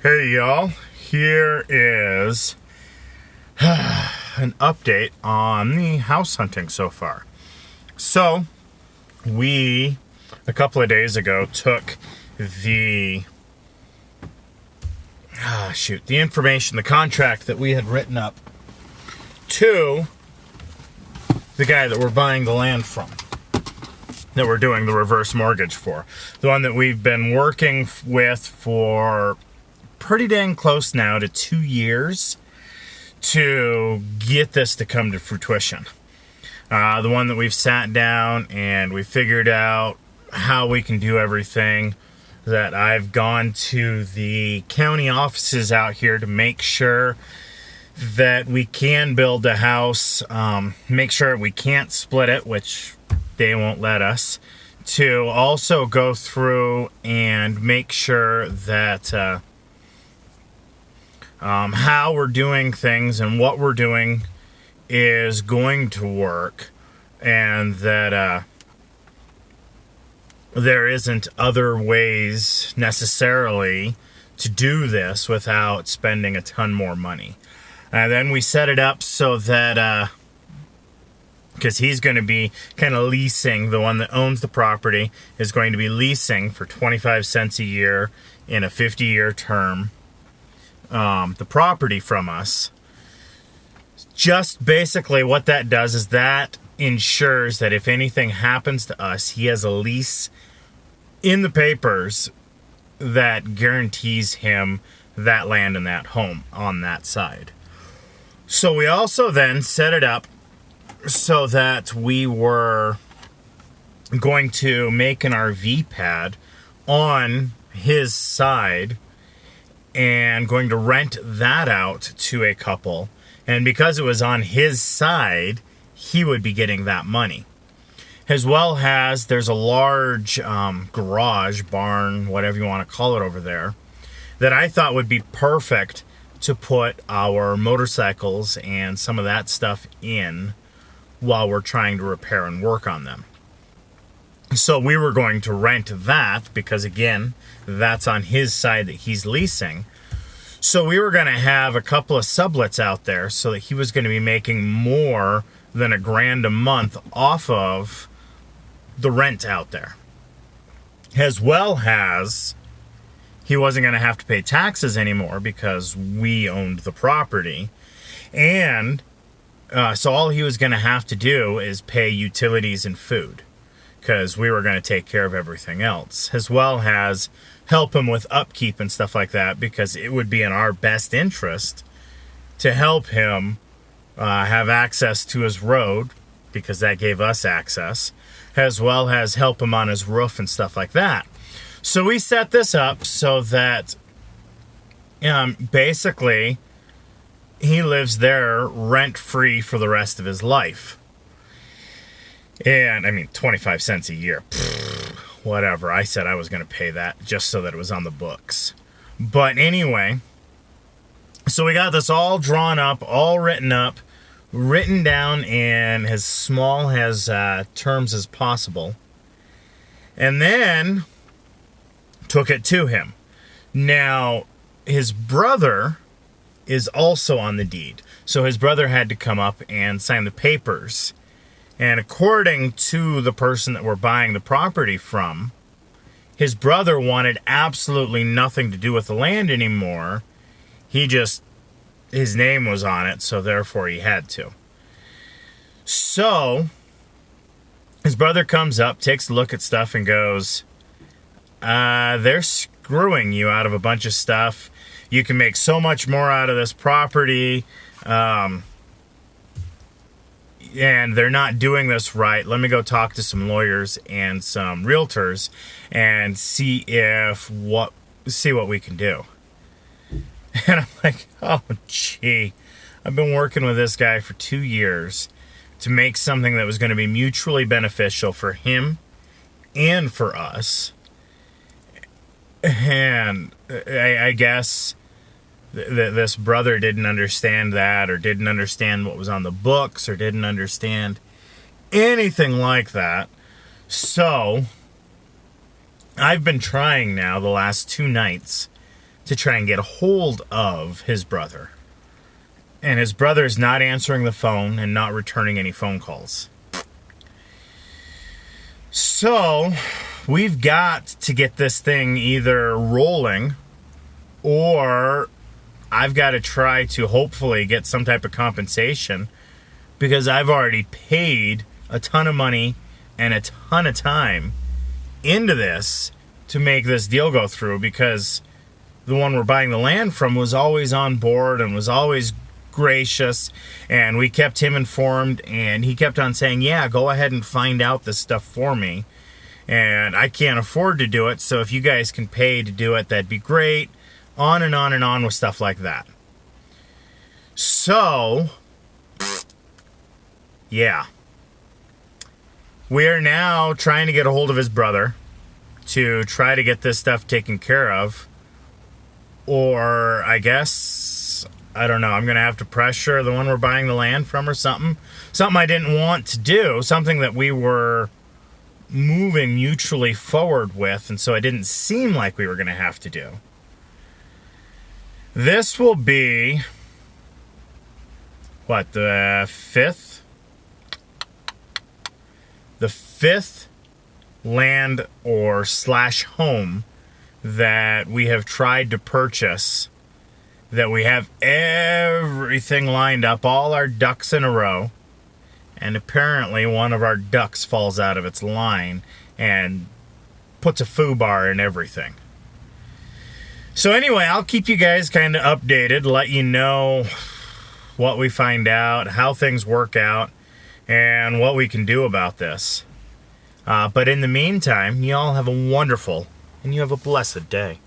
Hey y'all, here is an update on the house hunting so far. So, we, a couple of days ago, took the information, the contract that we had written up to the guy that we're buying the land from, that we're doing the reverse mortgage for. The one that we've been working with for pretty dang close now to 2 years to get this to come to fruition. The one that we've sat down and we figured out how we can do everything, that I've gone to the county offices out here to make sure that we can build a house, make sure we can't split it, which they won't let us, to also go through and make sure that how we're doing things and what we're doing is going to work, and that there isn't other ways necessarily to do this without spending a ton more money. And then we set it up so that because he's going to be kind of leasing, the one that owns the property is going to be leasing for 25 cents a year in a 50-year term the property from us. Just basically what that does is that ensures that if anything happens to us, he has a lease in the papers that guarantees him that land and that home on that side. So we also then set it up so that we were going to make an RV pad on his side and going to rent that out to a couple. And because it was on his side, he would be getting that money. As well as there's a large garage, barn, whatever you want to call it over there, that I thought would be perfect to put our motorcycles and some of that stuff in while we're trying to repair and work on them. So we were going to rent that because, again, that's on his side that he's leasing. So we were going to have a couple of sublets out there so that he was going to be making more than $1,000 a month off of the rent out there. As well as he wasn't going to have to pay taxes anymore because we owned the property. And so all he was going to have to do is pay utilities and food, because we were going to take care of everything else, as well as help him with upkeep and stuff like that, because it would be in our best interest to help him have access to his road, because that gave us access, as well as help him on his roof and stuff like that. So we set this up so that basically he lives there rent-free for the rest of his life. And, I mean, 25 cents a year. Whatever. I said I was going to pay that just so that it was on the books. But anyway, so we got this all drawn up, all written down in as small as terms as possible. And then took it to him. Now, his brother is also on the deed. So his brother had to come up and sign the papers. And according to the person that we're buying the property from, his brother wanted absolutely nothing to do with the land anymore. His name was on it, so therefore he had to. So, his brother comes up, takes a look at stuff, and goes, they're screwing you out of a bunch of stuff. You can make so much more out of this property. And they're not doing this right. Let me go talk to some lawyers and some realtors and see what we can do. And I'm like, oh gee, I've been working with this guy for 2 years to make something that was going to be mutually beneficial for him and for us. And I guess this brother didn't understand that, or didn't understand what was on the books, or didn't understand anything like that. So I've been trying now the last 2 nights to try and get a hold of his brother. And his brother's not answering the phone and not returning any phone calls. So, we've got to get this thing either rolling, or I've got to try to hopefully get some type of compensation, because I've already paid a ton of money and a ton of time into this to make this deal go through, because the one we're buying the land from was always on board and was always gracious, and we kept him informed, and he kept on saying, yeah, go ahead and find out this stuff for me, and I can't afford to do it, so if you guys can pay to do it, that'd be great. On and on and on with stuff like that. So, yeah, we are now trying to get a hold of his brother to try to get this stuff taken care of, or I guess, I don't know, I'm going to have to pressure the one we're buying the land from or something. Something I didn't want to do, something that we were moving mutually forward with, and so it didn't seem like we were going to have to do. This will be, what, the fifth? The fifth land or / home that we have tried to purchase, that we have everything lined up, all our ducks in a row, and apparently one of our ducks falls out of its line and puts a FUBAR in everything. So anyway, I'll keep you guys kind of updated, let you know what we find out, how things work out, and what we can do about this. But in the meantime, you all have a wonderful and you have a blessed day.